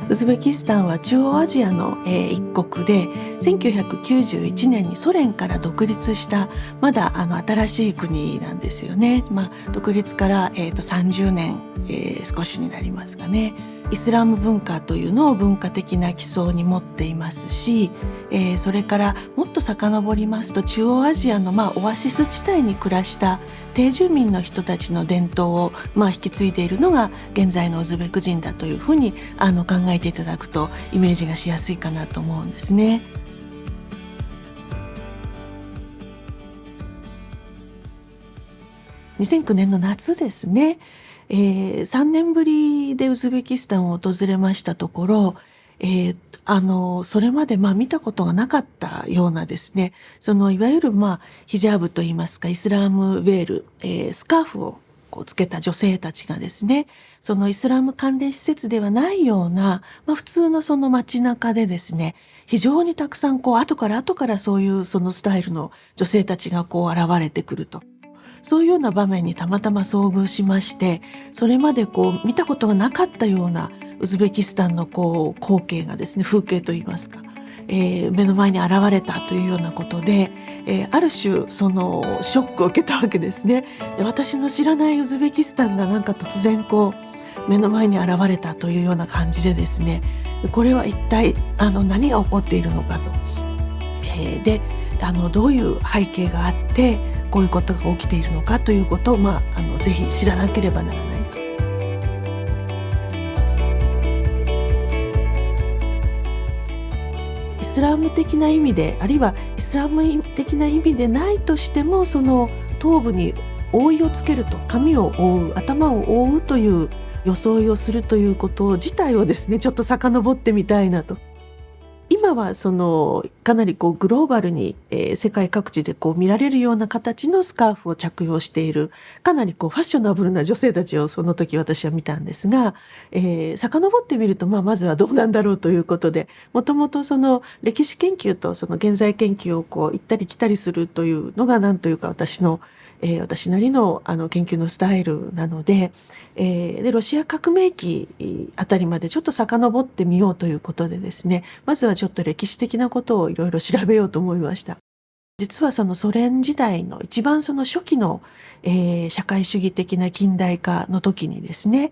ウズベキスタンは中央アジアの、一国で1991年にソ連から独立したまだ新しい国なんですよね。独立から、30年、少しになりますかね。イスラム文化というのを文化的な基礎に持っていますし、それからもっと遡りますと中央アジアのオアシス地帯に暮らした定住民の人たちの伝統を引き継いでいるのが現在のウズベク人だというふうに考えていただくとイメージがしやすいかなと思うんですね。2009年の夏ですね、3年ぶりでウズベキスタンを訪れましたところ、それまで見たことがなかったようなですね、いわゆるヒジャーブといいますかイスラムウェール、スカーフをつけた女性たちがですね、そのイスラム関連施設ではないような、普通のその街中でですね、非常にたくさん後からそういうそのスタイルの女性たちが現れてくると。そういうような場面にたまたま遭遇しまして、それまで見たことがなかったようなウズベキスタンの光景がですね、風景といいますか、目の前に現れたというようなことで、ある種そのショックを受けたわけですね。で、私の知らないウズベキスタンが突然目の前に現れたというような感じでですね、これは一体何が起こっているのかと、でどういう背景があってこういうことが起きているのかということを、ぜひ知らなければならないと。イスラム的な意味で、あるいはイスラム的な意味でないとしても、その頭部に覆いをつけると、髪を覆う、頭を覆うという装いをするということ自体をですね、ちょっと遡ってみたいなと。今はかなりグローバルに、世界各地で見られるような形のスカーフを着用しているかなりファッショナブルな女性たちをその時私は見たんですが、遡ってみるとまずはどうなんだろうということで、もともとその歴史研究とその現在研究を行ったり来たりするというのがなんというか私なりの研究のスタイルなので、でロシア革命期あたりまでちょっと遡ってみようということでですね、まずはちょっと歴史的なことをいろいろ調べようと思いました。実はそのソ連時代の一番その初期の、社会主義的な近代化の時にですね、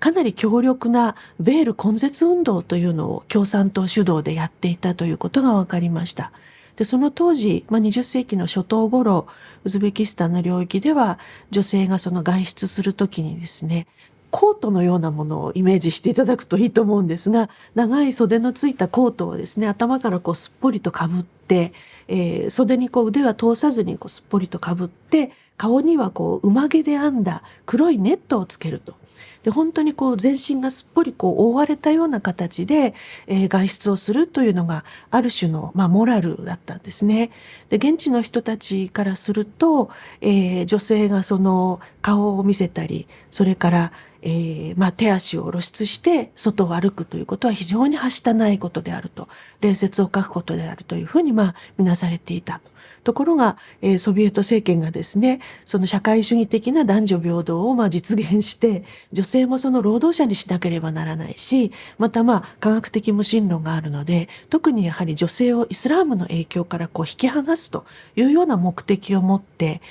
かなり強力なベール根絶運動というのを共産党主導でやっていたということが分かりました。で、その当時、20世紀の初頭頃、ウズベキスタンの領域では女性がその外出するときにですね、コートのようなものをイメージしていただくといいと思うんですが、長い袖のついたコートをですね、頭からすっぽりとかぶって、袖に腕は通さずにすっぽりとかぶって、顔には馬毛で編んだ黒いネットをつけると。で、本当に全身がすっぽり覆われたような形で、外出をするというのがある種の、モラルだったんですね。で、現地の人たちからすると、女性がその顔を見せたり、それから、手足を露出して外を歩くということは非常にはしたないことであると、礼節を欠くことであるというふうに見なされていたと。ところが、ソビエト政権がですね、その社会主義的な男女平等を実現して、女性もその労働者にしなければならないし、また科学的無神論があるので、特にやはり女性をイスラームの影響から引き剥がすというような目的を持って、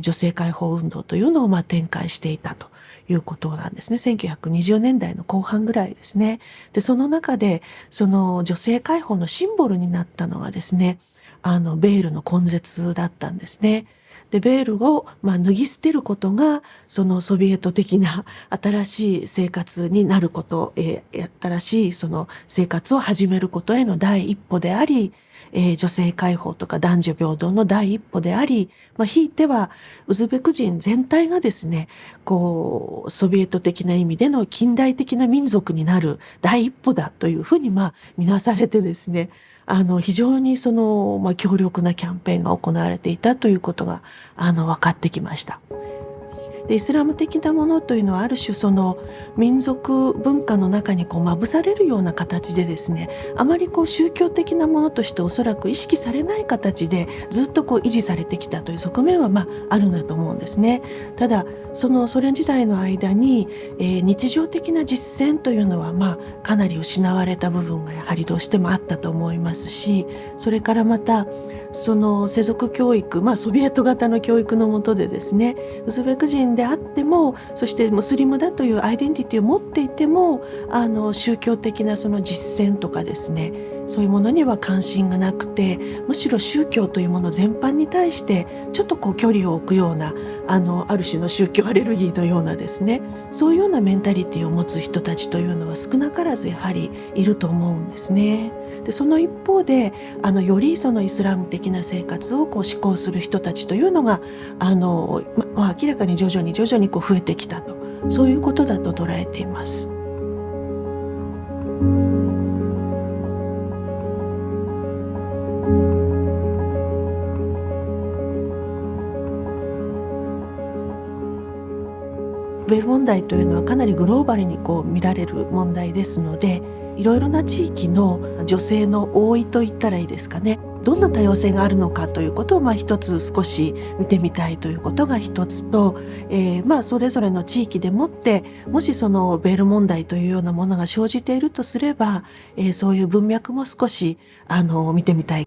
女性解放運動というのを展開していたということなんですね。1920年代の後半ぐらいですね。で、その中でその女性解放のシンボルになったのがですね、ベールの根絶だったんですね。で、ベールを脱ぎ捨てることがそのソビエト的な新しい生活になること、新しいその生活を始めることへの第一歩であり、女性解放とか男女平等の第一歩であり、ひいてはウズベク人全体がですね、ソビエト的な意味での近代的な民族になる第一歩だというふうに見なされてですね、非常にその、強力なキャンペーンが行われていたということが分かってきました。でイスラム的なものというのはある種その民族文化の中にまぶされるような形でですね、あまり宗教的なものとしておそらく意識されない形でずっと維持されてきたという側面はあるんだと思うんですね。ただそのソ連時代の間に、日常的な実践というのはかなり失われた部分がやはりどうしてもあったと思いますし、それからまたその世俗教育、ソビエト型の教育の下でですね、ウズベク人であっても、そしてムスリムだというアイデンティティを持っていても、宗教的なその実践とかですね、そういうものには関心がなくて、むしろ宗教というもの全般に対してちょっと距離を置くようなある種の宗教アレルギーのようなですね、そういうようなメンタリティを持つ人たちというのは少なからずやはりいると思うんですね。でその一方でよりそのイスラム的な生活を志向する人たちというのが明らかに徐々に増えてきたと、そういうことだと捉えています。ベル問題というのはかなりグローバルに見られる問題ですので、いろいろな地域の女性の多いと言ったらいいですかね、どんな多様性があるのかということを一つ少し見てみたいということが一つと、それぞれの地域でもってもしそのベール問題というようなものが生じているとすれば、そういう文脈も少し見てみたい。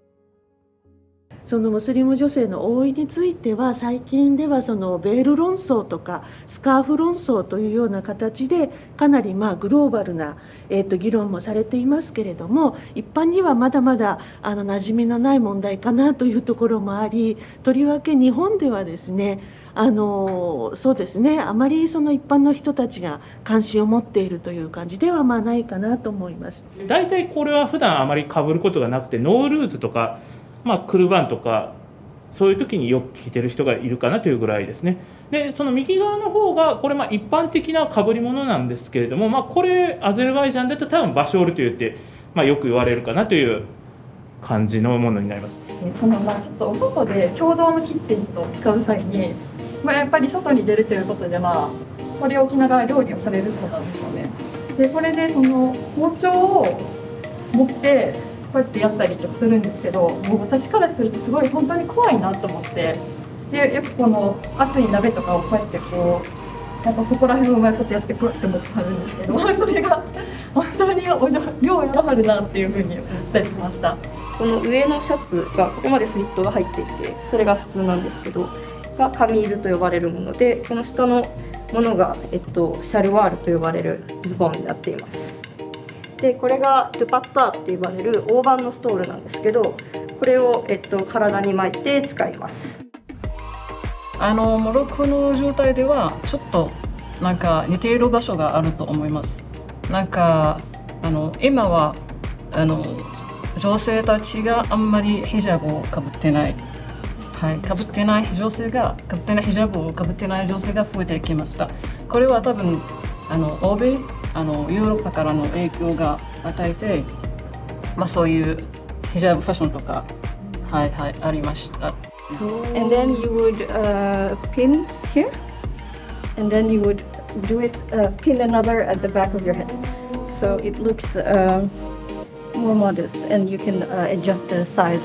そのムスリム女性の多いについては最近ではそのベール論争とかスカーフ論争というような形でかなりグローバルな議論もされていますけれども、一般にはまだまだ馴染みのない問題かなというところもあり、とりわけ日本ではですね、そうですね、あまりその一般の人たちが関心を持っているという感じではないかなと思います。大体これは普段あまり被ることがなくて、ノールーズとかクルバンとかそういう時によく着てる人がいるかなというぐらいですね。でその右側の方がこれ一般的な被り物なんですけれども、これアゼルバイジャンだと多分バショールといって、よく言われるかなという感じのものになります。そのちょっとお外で共同のキッチンと使う際に、やっぱり外に出るということでこれを着ながら料理をされるそうなんですよね。でこれでその包丁を持ってこうやってやったりとかするんですけど、もう私からするとすごい本当に怖いなと思って、でよくこの熱い鍋とかをこうやってなんかここら辺をうまいことやってこうやって持ってはるんですけど、それが本当にようやらはるなっていうふうに思ったりしました。この上のシャツがここまでスリットが入っていて、それが普通なんですけどがカミーズと呼ばれるもので、この下のものが、シャルワールと呼ばれるズボンになっています。でこれがドゥパッターって呼ばれる大判のストールなんですけど、これを、体に巻いて使います。モロッコの状態ではちょっとなんか似ている場所があると思います。なんか今は女性たちがあんまりヒジャブをかぶってない、かぶってないヒジャブをかぶってない女性が増えてきました。これは多分欧米ヨーロッパからの影響が与えて、そういうヒジャブファッションとかありました。And then you would pin here, and then you would do it pin another at the back of your head, so it looks more modest, and you can adjust the size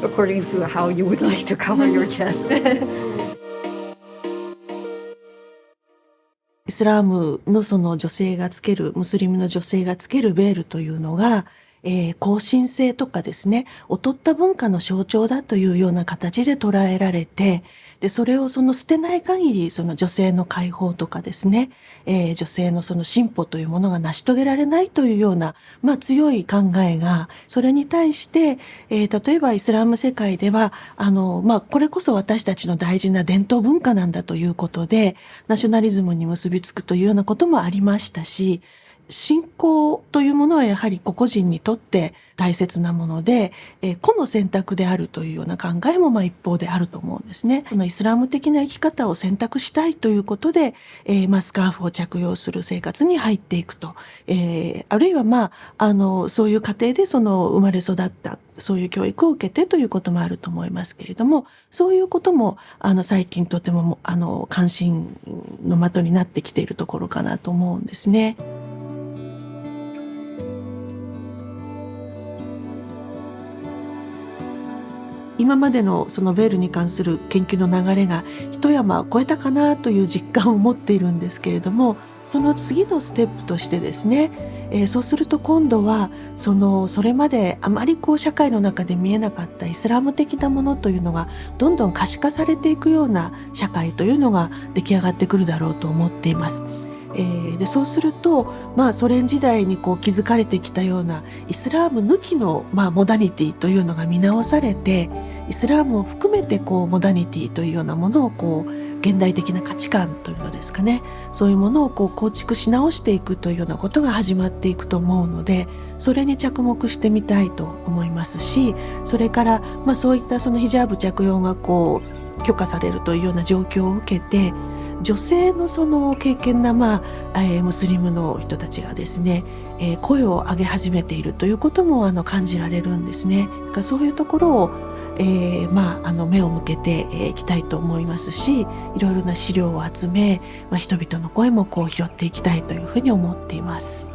according to how you would like to cover your chest. イスラームのその女性がつける、ムスリムの女性がつけるベールというのが、後進性とかですね、劣った文化の象徴だというような形で捉えられて、でそれを捨てない限りその女性の解放とかですね、女性のその進歩というものが成し遂げられないというような、強い考えが、それに対して、例えばイスラム世界ではこれこそ私たちの大事な伝統文化なんだということでナショナリズムに結びつくというようなこともありましたし、信仰というものはやはり個々人にとって大切なもので、個の選択であるというような考えも一方であると思うんですね。このイスラム的な生き方を選択したいということで、スカーフを着用する生活に入っていくと、あるいはそういう家庭でその生まれ育ったそういう教育を受けてということもあると思いますけれども、そういうことも最近とても関心の的になってきているところかなと思うんですね。今までのそのヴェールに関する研究の流れが一山越えたかなという実感を持っているんですけれども、その次のステップとしてですね、そうすると今度はそれまであまり社会の中で見えなかったイスラム的なものというのがどんどん可視化されていくような社会というのが出来上がってくるだろうと思っています。でそうすると、ソ連時代に築かれてきたようなイスラーム抜きの、モダニティというのが見直されて、イスラームを含めてモダニティというようなものを現代的な価値観というのですかね、そういうものを構築し直していくというようなことが始まっていくと思うので、それに着目してみたいと思いますし、それからそういったそのヒジャーブ着用が許可されるというような状況を受けて、女性のその敬虔なムスリムの人たちがですね、声を上げ始めているということも感じられるんですね。そういうところを目を向けていきたいと思いますし、いろいろな資料を集め、人々の声も拾っていきたいというふうに思っています。